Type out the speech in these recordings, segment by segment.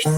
The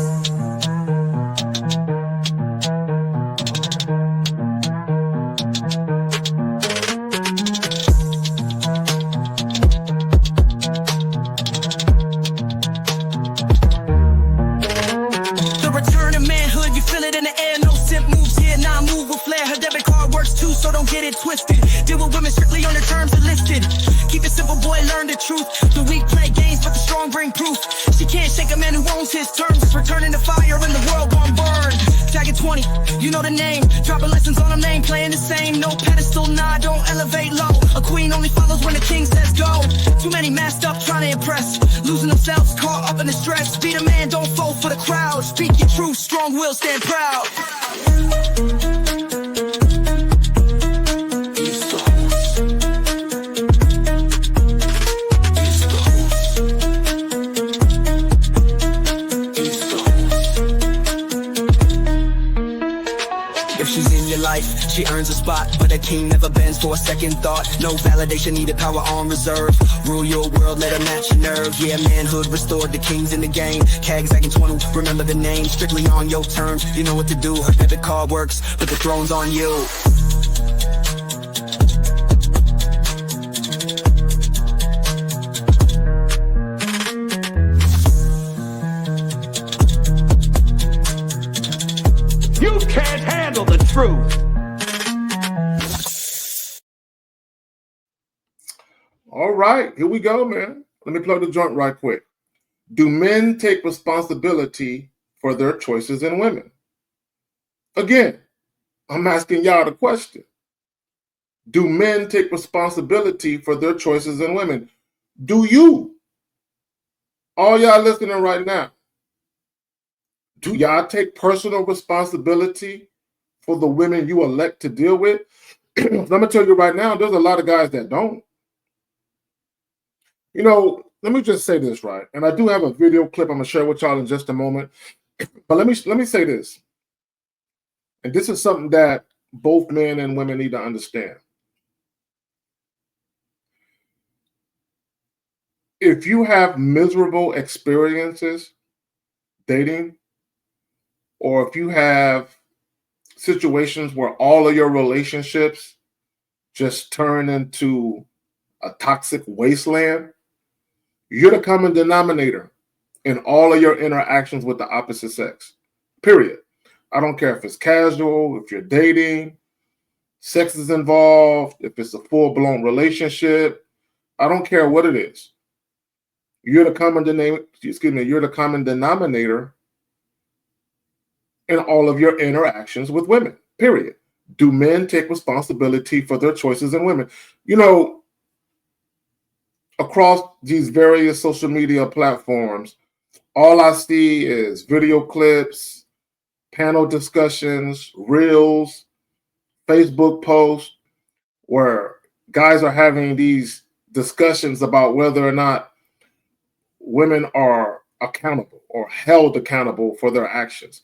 return of manhood, you feel it in the air. No simp moves here, nah, move with flair. Her debit card works too, so don't get it twisted. Deal with women strictly on their terms are listed. Keep it simple, boy, learn the truth. The weak play games, but the strong bring proof. She can't shake a man who owns his terms. It's returning to fire and the world gon' burn. Tag it 20, you know the name. Dropping lessons on a name, playing the same. No pedestal, nah, don't elevate low. A queen only follows when the king says go. Too many masked up trying to impress. Losing themselves, caught up in the stress. Be the man, don't fall for the crowd. Speak your truth, strong will, stand proud. She earns a spot, but a king never bends for a second thought. No validation needed, power on reserve. Rule your world, let her match your nerve. Yeah, manhood restored, the king's in the game. Cags acting 20, remember the name. Strictly on your terms, you know what to do. Her debit card works, but the throne's on you. You can't handle the truth. All right, here we go, man. Let me plug the joint right quick. Do men take responsibility for their choices in women? Again, I'm asking y'all the question. Do men take responsibility for their choices in women? Do you? All y'all listening right now, do y'all take personal responsibility for the women you elect to deal with? I'm going to tell you right now, there's a lot of guys that don't. You know, let me just say this, right? And I do have a video clip I'm going to share with y'all in just a moment. But let me say this. And this is something that both men and women need to understand. If you have miserable experiences dating, or if you have situations where all of your relationships just turn into a toxic wasteland, you're the common denominator in all of your interactions with the opposite sex, period. I don't care if it's casual, if you're dating, sex is involved, if it's a full-blown relationship. I don't care what it is. You're the common denominator in all of your interactions with women, period. Do men take responsibility for their choices in women? You know, across these various social media platforms, all I see is video clips, panel discussions, reels, Facebook posts, where guys are having these discussions about whether or not women are accountable or held accountable for their actions.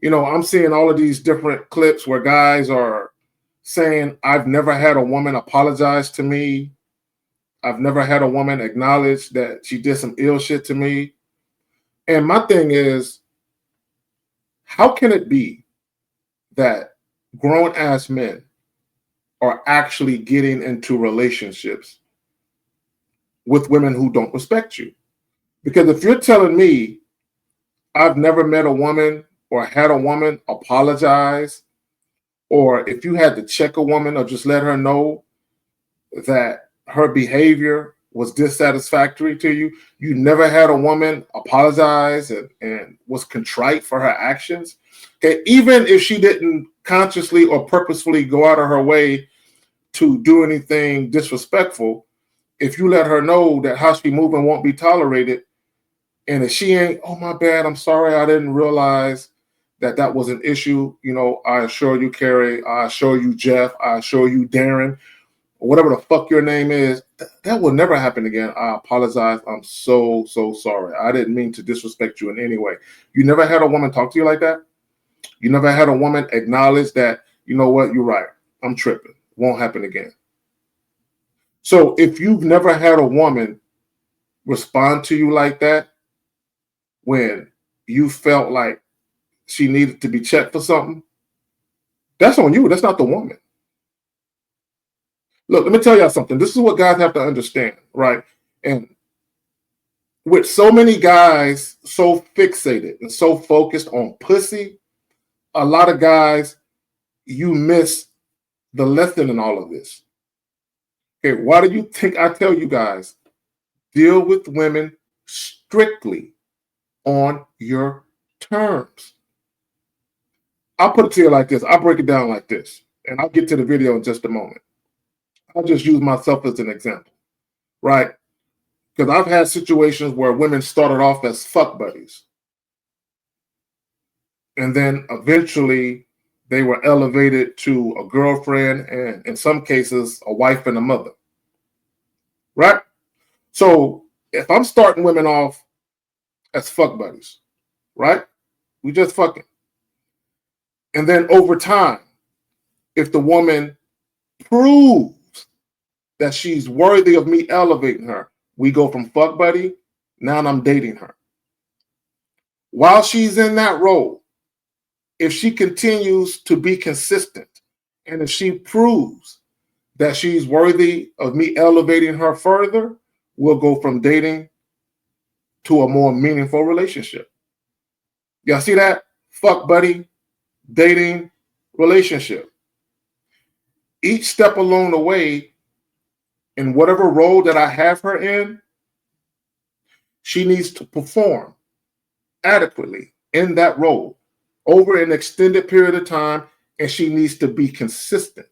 You know, I'm seeing all of these different clips where guys are saying, I've never had a woman apologize to me. I've never had a woman acknowledge that she did some ill shit to me. And my thing is, how can it be that grown-ass men are actually getting into relationships with women who don't respect you? Because if you're telling me I've never met a woman or had a woman apologize, or if you had to check a woman or just let her know that her behavior was dissatisfactory to you, you never had a woman apologize and was contrite for her actions, okay, even if she didn't consciously or purposefully go out of her way to do anything disrespectful, if you let her know that how she moving won't be tolerated, and if she ain't, oh, my bad, I'm sorry, I didn't realize that was an issue, you know, I assure you, Carrie, I assure you, Jeff, I assure you, Darren, or whatever the fuck your name is, that will never happen again. I apologize. I'm so sorry. I didn't mean to disrespect you in any way. You never had a woman talk to you like that? You never had a woman acknowledge that, you know what, you're right, I'm tripping. Won't happen again. So if you've never had a woman respond to you like that, when you felt like she needed to be checked for something, that's on you. That's not the woman. Look, let me tell y'all something. This is what guys have to understand, right? And with so many guys so fixated and so focused on pussy, a lot of guys, you miss the lesson in all of this. Okay, why do you think I tell you guys, deal with women strictly on your terms? I'll put it to you like this. I'll break it down like this, and I'll get to the video in just a moment. I'll just use myself as an example, right? Because I've had situations where women started off as fuck buddies, and then eventually they were elevated to a girlfriend and, in some cases, a wife and a mother, right? So if I'm starting women off as fuck buddies, right? We just fucking. And then over time, if the woman proves that she's worthy of me elevating her, we go from fuck buddy, now I'm dating her. While she's in that role, if she continues to be consistent, and if she proves that she's worthy of me elevating her further, we'll go from dating to a more meaningful relationship. Y'all see that? Fuck buddy, dating, relationship. Each step along the way, in whatever role that I have her in, she needs to perform adequately in that role over an extended period of time, and she needs to be consistent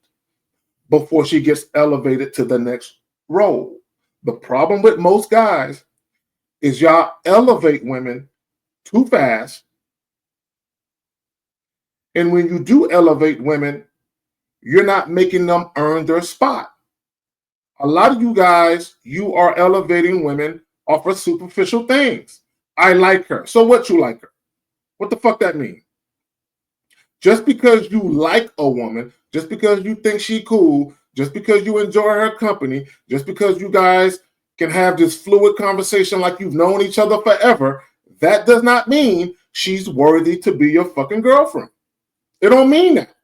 before she gets elevated to the next role. The problem with most guys is y'all elevate women too fast, and when you do elevate women, you're not making them earn their spot. A lot of you guys, you are elevating women off of superficial things. I like her. So what, you like her? What the fuck that mean? Just because you like a woman, just because you think she cool, just because you enjoy her company, just because you guys can have this fluid conversation like you've known each other forever, that does not mean she's worthy to be your fucking girlfriend. It don't mean that.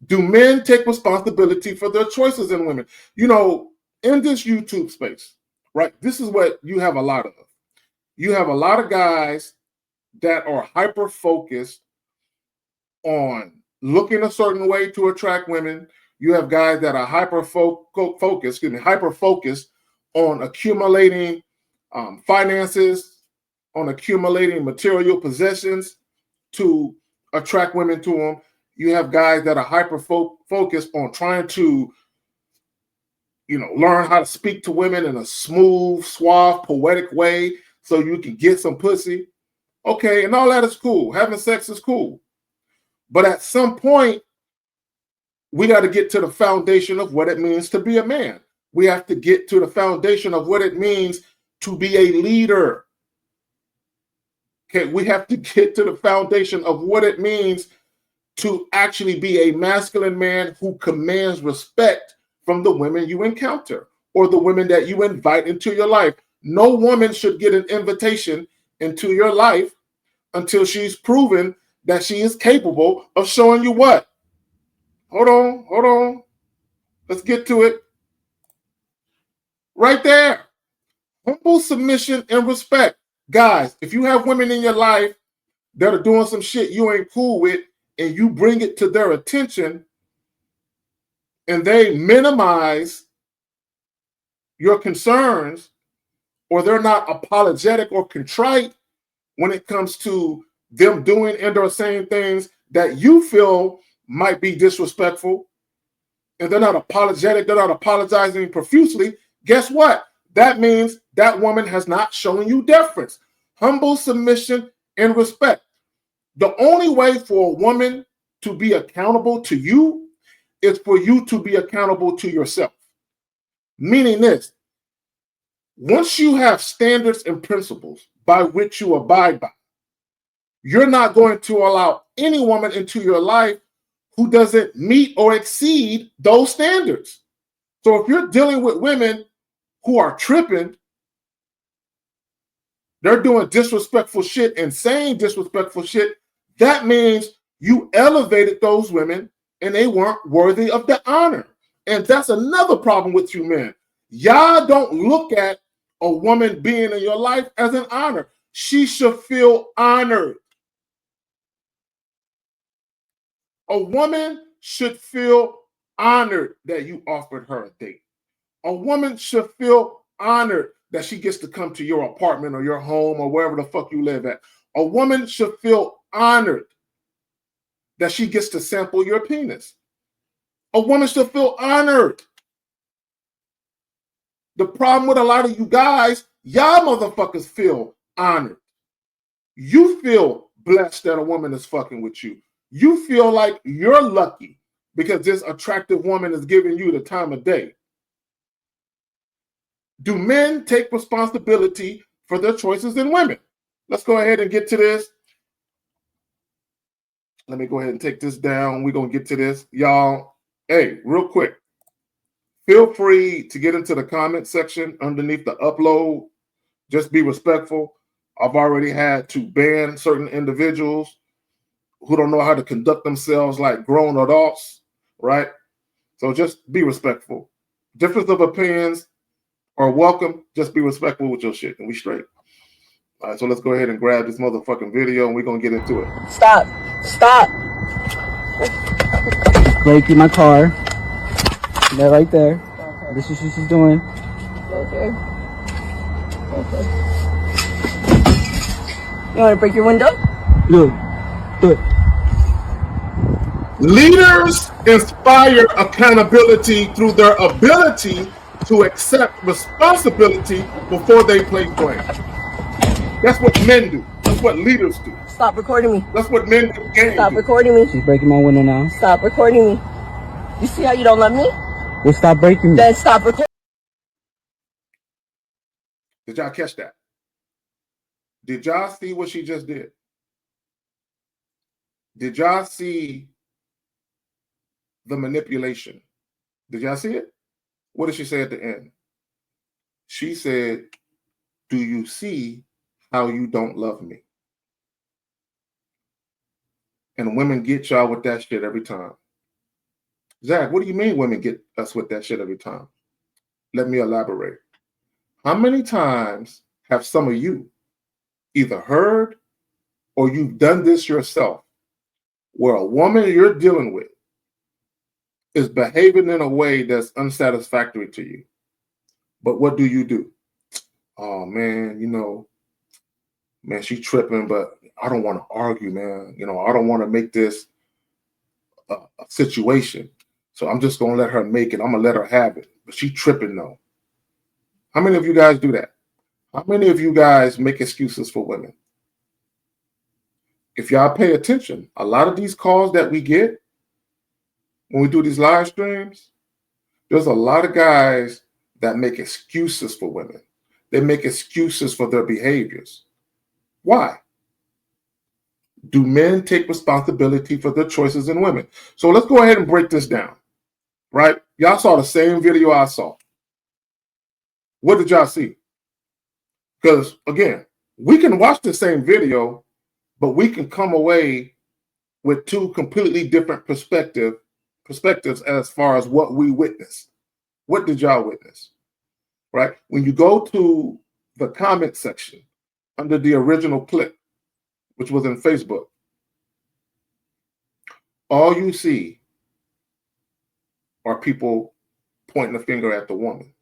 Do men take responsibility for their choices in women? You know, in this YouTube space, right, this is what you have a lot of. You have a lot of guys that are hyper-focused on looking a certain way to attract women. You have guys that are hyper-focused on accumulating finances, on accumulating material possessions to attract women to them. You have guys that are hyper-focused on trying to, learn how to speak to women in a smooth, suave, poetic way so you can get some pussy. Okay, and all that is cool. Having sex is cool. But at some point, we got to get to the foundation of what it means to be a man. We have to get to the foundation of what it means to be a leader. Okay, we have to get to the foundation of what it means to actually be a masculine man who commands respect from the women you encounter or the women that you invite into your life. No woman should get an invitation into your life until she's proven that she is capable of showing you what? Hold on. Let's get to it. Right there. Humble submission and respect. Guys, if you have women in your life that are doing some shit you ain't cool with, and you bring it to their attention, and they minimize your concerns, or they're not apologetic or contrite when it comes to them doing and or saying things that you feel might be disrespectful, and they're not apologetic, they're not apologizing profusely, guess what? That means that woman has not shown you deference, humble submission, and respect. The only way for a woman to be accountable to you is for you to be accountable to yourself. Meaning this, once you have standards and principles by which you abide by, you're not going to allow any woman into your life who doesn't meet or exceed those standards. So if you're dealing with women who are tripping, they're doing disrespectful shit and saying disrespectful shit, that means you elevated those women and they weren't worthy of the honor. And that's another problem with you men. Y'all don't look at a woman being in your life as an honor. She should feel honored. A woman should feel honored that you offered her a date. A woman should feel honored that she gets to come to your apartment or your home or wherever the fuck you live at. A woman should feel honored that she gets to sample your penis. A woman should feel honored. The problem with a lot of you guys, y'all motherfuckers feel honored. You feel blessed that a woman is fucking with you. You feel like you're lucky because this attractive woman is giving you the time of day. Do men take responsibility for their choices in women? Let's go ahead and get to this. Let me go ahead and take this down. We're going to get to this. Y'all, hey, real quick, feel free to get into the comment section underneath the upload. Just be respectful. I've already had to ban certain individuals who don't know how to conduct themselves like grown adults, right? So just be respectful. Difference of opinions are welcome. Just be respectful with your shit and we straight. All right, so let's go ahead and grab this motherfucking video and we're going to get into it. Stop. Stop. Braking my car. That right there. Okay. This is what she's doing. Okay. Okay. You want to break your window? Look. Look. Leaders inspire accountability through their ability to accept responsibility before they place blame. That's what men do. That's what leaders do. Stop recording me. That's what men do. Stop recording me. She's breaking my window now. Stop recording me. You see how you don't love me? Well, stop breaking me. Then stop recording. Did y'all catch that? Did y'all see what she just did? Did y'all see the manipulation? Did y'all see it? What did she say at the end? She said, do you see how you don't love me? And women get y'all with that shit every time. Zach, what do you mean women get us with that shit every time? Let me elaborate. How many times have some of you either heard or you've done this yourself where a woman you're dealing with is behaving in a way that's unsatisfactory to you? But what do? Oh, man, man, she tripping, but I don't want to argue, man. I don't want to make this a situation. So I'm just going to let her make it. I'm going to let her have it. But she tripping, though. How many of you guys do that? How many of you guys make excuses for women? If y'all pay attention, a lot of these calls that we get when we do these live streams, there's a lot of guys that make excuses for women. They make excuses for their behaviors. Why? Do men take responsibility for their choices in women? So let's go ahead and break this down, right? Y'all saw the same video I saw. What did y'all see? Because, again, we can watch the same video, but we can come away with two completely different perspectives as far as what we witnessed. What did y'all witness? Right? When you go to the comment section under the original clip, which was in Facebook, all you see are people pointing a finger at the woman.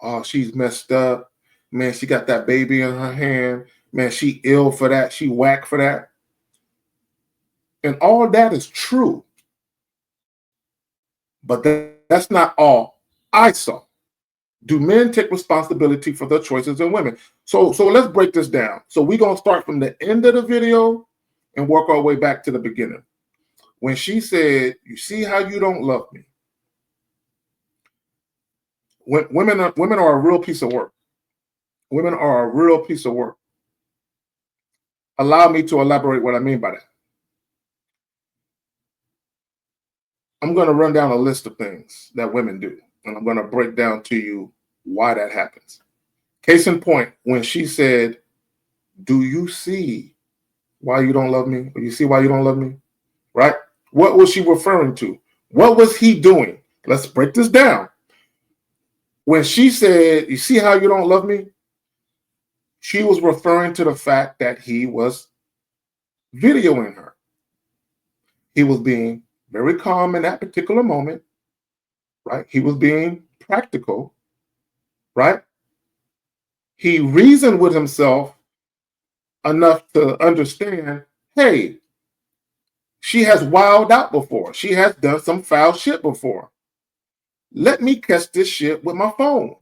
Oh, she's messed up. Man, she got that baby in her hand. Man, she ill for that. She whack for that. And all that is true. But that's not all I saw. Do men take responsibility for their choices in women? So let's break this down. So we're going to start from the end of the video and work our way back to the beginning. When she said, you see how you don't love me. Women are a real piece of work. Women are a real piece of work. Allow me to elaborate what I mean by that. I'm going to run down a list of things that women do, and I'm going to break down to you why that happens. Case in point, when she said, "Do you see why you don't love me? Or you see why you don't love me?" Right? What was she referring to? What was he doing? Let's break this down. When she said, "You see how you don't love me?" she was referring to the fact that he was videoing her. He was being very calm in that particular moment, right? He was being practical, right? He reasoned with himself enough to understand, hey, she has wilded out before. She has done some foul shit before. Let me catch this shit with my phone.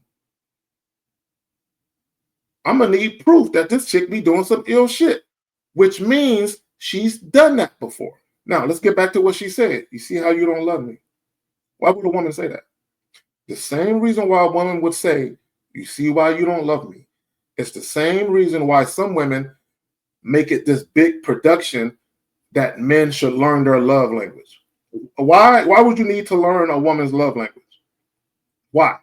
I'm gonna need proof that this chick be doing some ill shit, which means she's done that before. Now, let's get back to what she said. You see how you don't love me? Why would a woman say that? The same reason why a woman would say, "You see why you don't love me?" It's the same reason why some women make it this big production that men should learn their love language. Why would you need to learn a woman's love language? Why?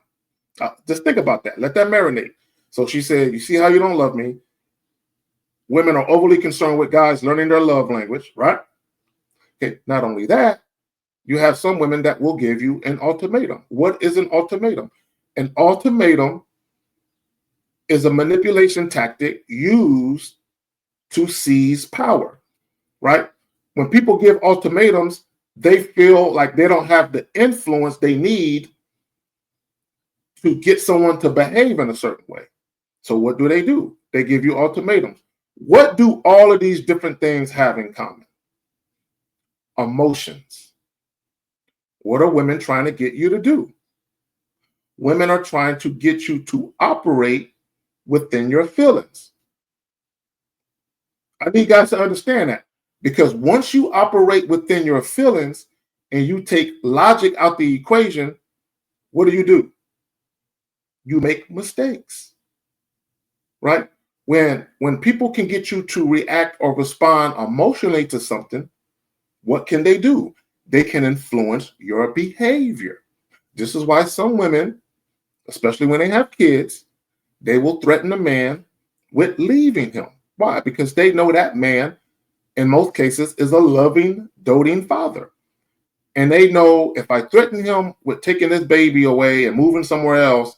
Just think about that. Let that marinate. So she said, "You see how you don't love me?" Women are overly concerned with guys learning their love language, right? Okay, not only that, you have some women that will give you an ultimatum. What is an ultimatum? An ultimatum is a manipulation tactic used to seize power, right? When people give ultimatums, they feel like they don't have the influence they need to get someone to behave in a certain way. So what do? They give you ultimatums. What do all of these different things have in common? Emotions. What are women trying to get you to do? Women are trying to get you to operate within your feelings. I need guys to understand that, because once you operate within your feelings and you take logic out the equation, what do? You make mistakes, right? When people can get you to react or respond emotionally to something, what can they do? They can influence your behavior. This is why some women, especially when they have kids, they will threaten a man with leaving him. Why? Because they know that man, in most cases, is a loving, doting father. And they know, if I threaten him with taking this baby away and moving somewhere else,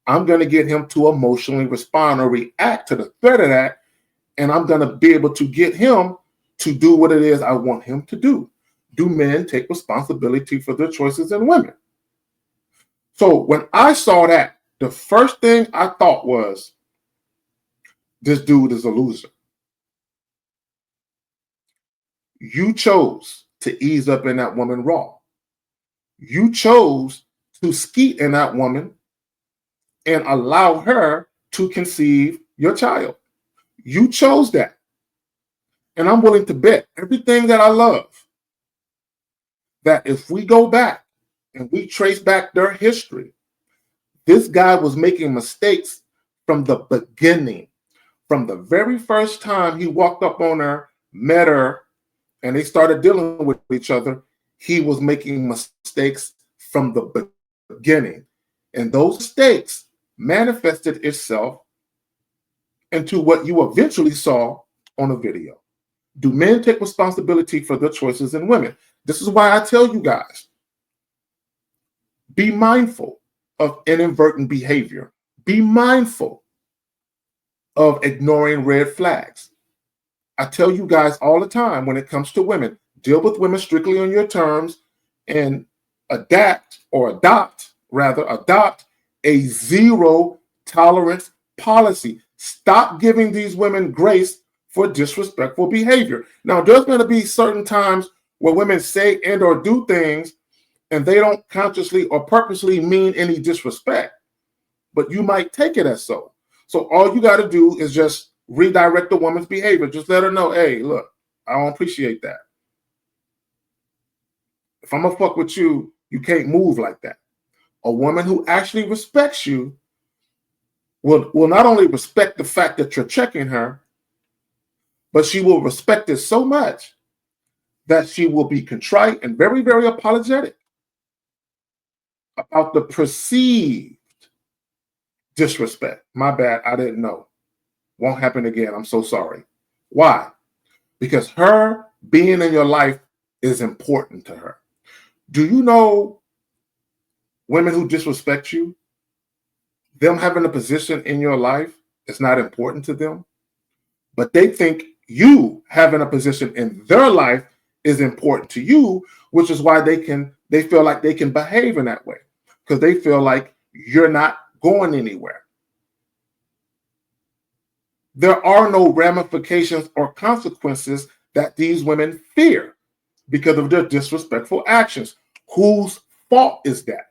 I'm going to get him to emotionally respond or react to the threat of that. And I'm going to be able to get him to do what it is I want him to do. Do men take responsibility for their choices in women? So when I saw that, the first thing I thought was, this dude is a loser. You chose to ease up in that woman raw. You chose to skeet in that woman and allow her to conceive your child. You chose that. And I'm willing to bet everything that I love that if we go back and we trace back their history, this guy was making mistakes from the beginning. From the very first time he walked up on her, met her, and they started dealing with each other, he was making mistakes from the beginning. And those mistakes manifested itself into what you eventually saw on a video. Do men take responsibility for their choices in women? This is why I tell you guys, be mindful of inadvertent behavior. Be mindful of ignoring red flags. I tell you guys all the time, when it comes to women, deal with women strictly on your terms and adopt a zero tolerance policy. Stop giving these women grace for disrespectful behavior. Now, there's going to be certain times where women say and or do things and they don't consciously or purposely mean any disrespect, but you might take it as so. So all you got to do is just redirect the woman's behavior. Just let her know, hey, look, I don't appreciate that. If I'm going to fuck with you, you can't move like that. A woman who actually respects you will not only respect the fact that you're checking her, but she will respect it so much that she will be contrite and very, very apologetic about the perceived disrespect. My bad, I didn't know. Won't happen again. I'm so sorry. Why? Because her being in your life is important to her. Do you know women who disrespect you? Them having a position in your life is not important to them, but they think you having a position in their life is important to you, which is why they feel like they can behave in that way, because they feel like you're not going anywhere. There are no ramifications or consequences that these women fear because of their disrespectful actions. Whose fault is that?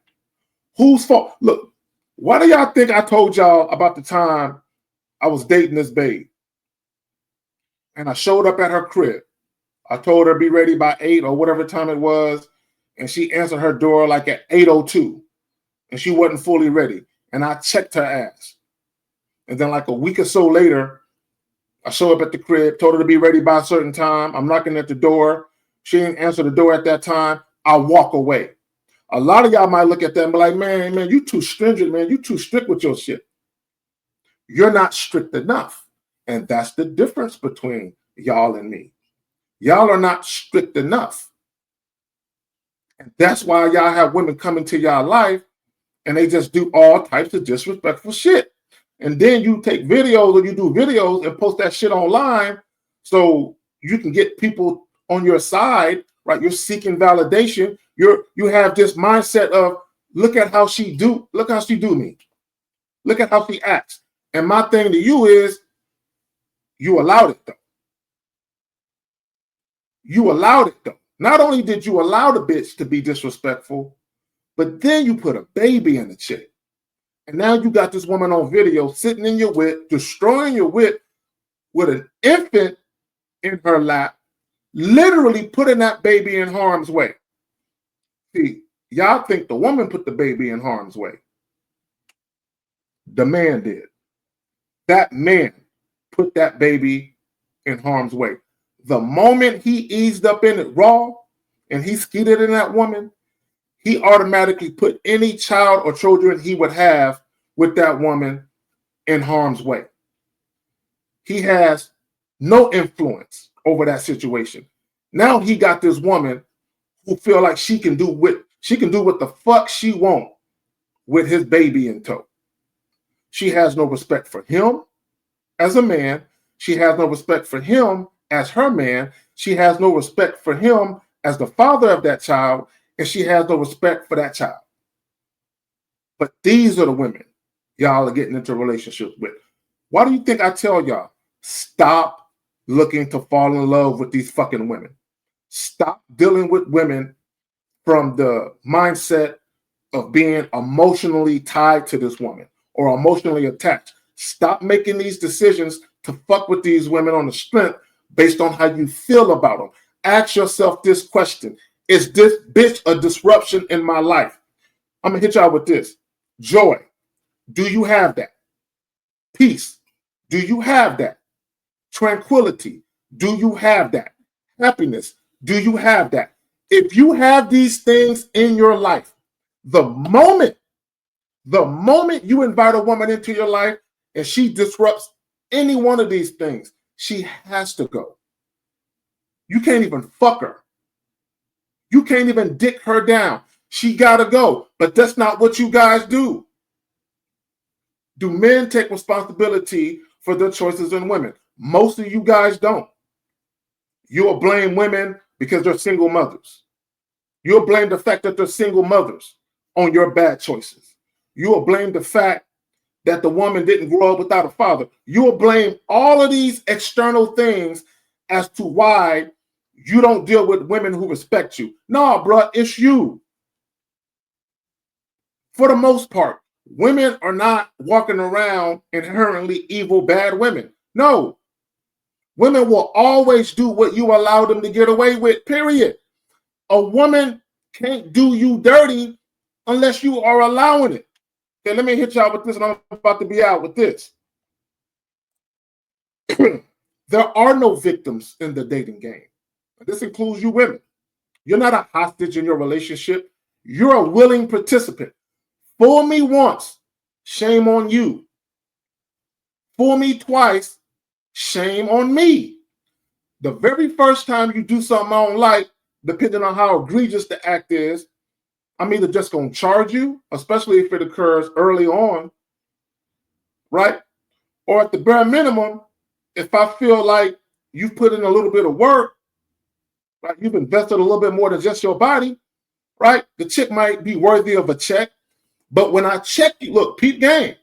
Whose fault? Look, why do y'all think I told y'all about the time I was dating this babe and I showed up at her crib? I told her be ready by 8 or whatever time it was, and she answered her door like at 8:02, and she wasn't fully ready, and I checked her ass. And then like a week or so later, I show up at the crib, told her to be ready by a certain time. I'm knocking at the door. She didn't answer the door at that time. I walk away. A lot of y'all might look at that and be like, man, you too stringent, man. You too strict with your shit. You're not strict enough. And that's the difference between y'all and me. Y'all are not strict enough. And that's why y'all have women come into y'all life and they just do all types of disrespectful shit. And then you take videos or you do videos and post that shit online so you can get people on your side, right? You're seeking validation. You have this mindset of look how she do me. Look at how she acts. And my thing to you is you allowed it though. You allowed it though. Not only did you allow the bitch to be disrespectful, but then you put a baby in the chick. And now you got this woman on video sitting in your whip, destroying your whip with an infant in her lap, literally putting that baby in harm's way. See, y'all think the woman put the baby in harm's way. The man did. That man put that baby in harm's way. The moment he eased up in it raw and he skeeted in that woman, he automatically put any child or children he would have with that woman in harm's way. He has no influence over that situation. Now he got this woman who feel like she can do what the fuck she want with his baby in tow. She has no respect for him as a man. She has no respect for him as her man. She has no respect for him as the father of that child, and she has no respect for that child. But these are the women y'all are getting into relationships with. Why do you think I tell y'all, stop looking to fall in love with these fucking women? Stop dealing with women from the mindset of being emotionally tied to this woman or emotionally attached. Stop making these decisions to fuck with these women on the strength based on how you feel about them. Ask yourself this question. Is this bitch a disruption in my life? I'm going to hit y'all with this. Joy. Do you have that? Peace. Do you have that? Tranquility. Do you have that? Happiness. Do you have that? If you have these things in your life, the moment you invite a woman into your life and she disrupts any one of these things, she has to go. You can't even fuck her. You can't even dick her down. She gotta go. But that's not what you guys do. Do men take responsibility for their choices in women? Most of you guys don't. You'll blame women because they're single mothers. You'll blame the fact that they're single mothers on your bad choices. You'll blame the fact that the woman didn't grow up without a father. You'll blame all of these external things as to why you don't deal with women who respect you. No, bro, it's you. For the most part, women are not walking around inherently evil, bad women. No. Women will always do what you allow them to get away with, period. A woman can't do you dirty unless you are allowing it. Okay, let me hit y'all with this, and I'm about to be out with this. There are no victims in the dating game. This includes you women. You're not a hostage in your relationship. You're a willing participant. Fool me once, shame on you. Fool me twice, shame on me. The very first time you do something I don't like, depending on how egregious the act is, I'm either just going to charge you, especially if it occurs early on, right? Or at the bare minimum, if I feel like you've put in a little bit of work, right? You've invested a little bit more than just your body, right? The chick might be worthy of a check. But when I check you, look, peep game.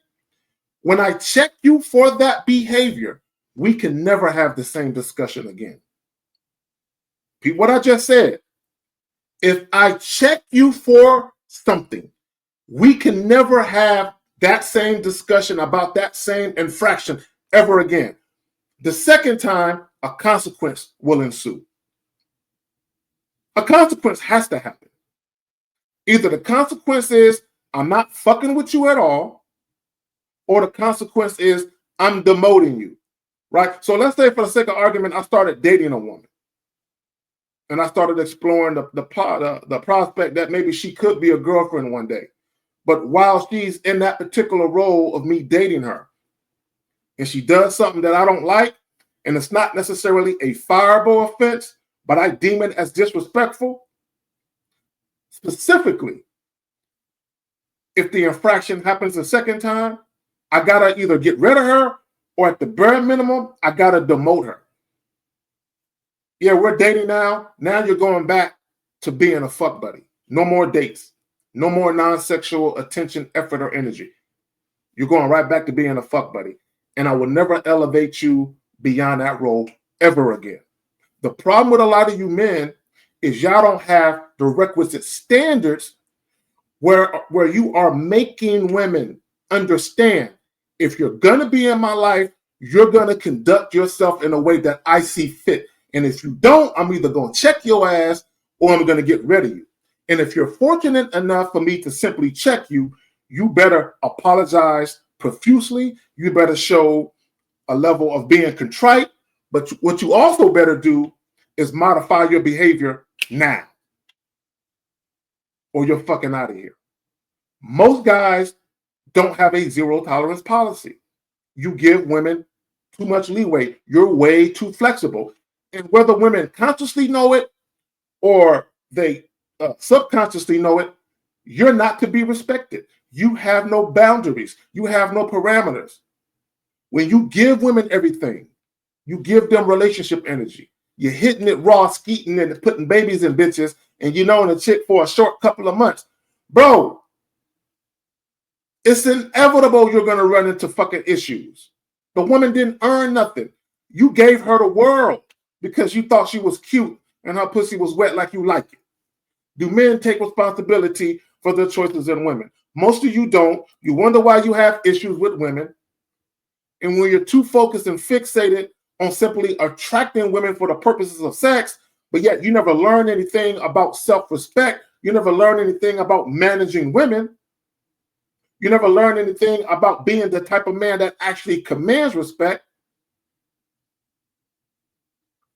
When I check you for that behavior, we can never have the same discussion again. Peep what I just said. If I check you for something, we can never have that same discussion about that same infraction ever again. The second time, a consequence will ensue. A consequence has to happen. Either the consequence is I'm not fucking with you at all, or the consequence is I'm demoting you, right? So let's say for the sake of argument, I started dating a woman. And I started exploring the prospect that maybe she could be a girlfriend one day. But while she's in that particular role of me dating her, and she does something that I don't like, and it's not necessarily a fireable offense, but I deem it as disrespectful, specifically, if the infraction happens a second time, I gotta either get rid of her, or at the bare minimum, I gotta demote her. Yeah, we're dating now. Now you're going back to being a fuck buddy. No more dates. No more non-sexual attention, effort, or energy. You're going right back to being a fuck buddy. And I will never elevate you beyond that role ever again. The problem with a lot of you men is y'all don't have the requisite standards where you are making women understand, if you're going to be in my life, you're going to conduct yourself in a way that I see fit. And if you don't, I'm either going to check your ass or I'm going to get rid of you. And if you're fortunate enough for me to simply check you, you better apologize profusely. You better show a level of being contrite. But what you also better do is modify your behavior now, or you're fucking out of here. Most guys don't have a zero tolerance policy. You give women too much leeway. You're way too flexible. And whether women consciously know it or they subconsciously know it, you're not to be respected. You have no boundaries. You have no parameters. When you give women everything, you give them relationship energy. You're hitting it raw, skeeting and putting babies in bitches, and you're knowing a chick for a short couple of months. Bro, it's inevitable you're going to run into fucking issues. The woman didn't earn nothing. You gave her the world because you thought she was cute and her pussy was wet like you like it. Do men take responsibility for their choices in women? Most of you don't. You wonder why you have issues with women. And when you're too focused and fixated on simply attracting women for the purposes of sex, but yet you never learn anything about self-respect, you never learn anything about managing women, you never learn anything about being the type of man that actually commands respect,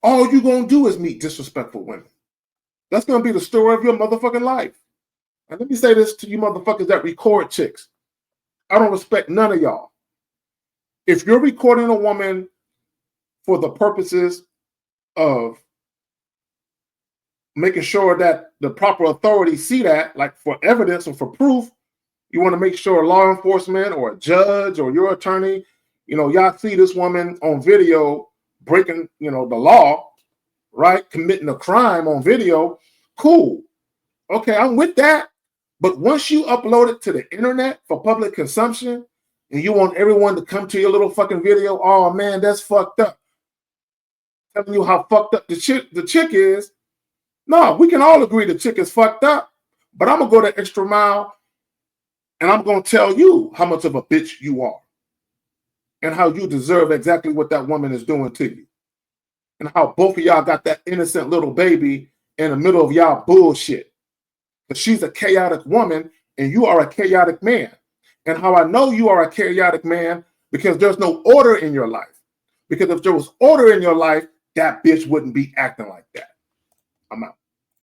all you're going to do is meet disrespectful women. That's going to be the story of your motherfucking life. And let me say this to you motherfuckers that record chicks. I don't respect none of y'all. If you're recording a woman for the purposes of making sure that the proper authorities see that, like for evidence or for proof, you want to make sure law enforcement or a judge or your attorney, y'all see this woman on video breaking, the law, right? Committing a crime on video. Cool. Okay, I'm with that. But once you upload it to the internet for public consumption and you want everyone to come to your little fucking video, oh man, that's fucked up. Telling you how fucked up the chick is. No, we can all agree the chick is fucked up. But I'm going to go the extra mile and I'm going to tell you how much of a bitch you are and how you deserve exactly what that woman is doing to you. And how both of y'all got that innocent little baby in the middle of y'all bullshit. But she's a chaotic woman and you are a chaotic man. And how I know you are a chaotic man, because there's no order in your life. Because if there was order in your life, that bitch wouldn't be acting like that. I'm out.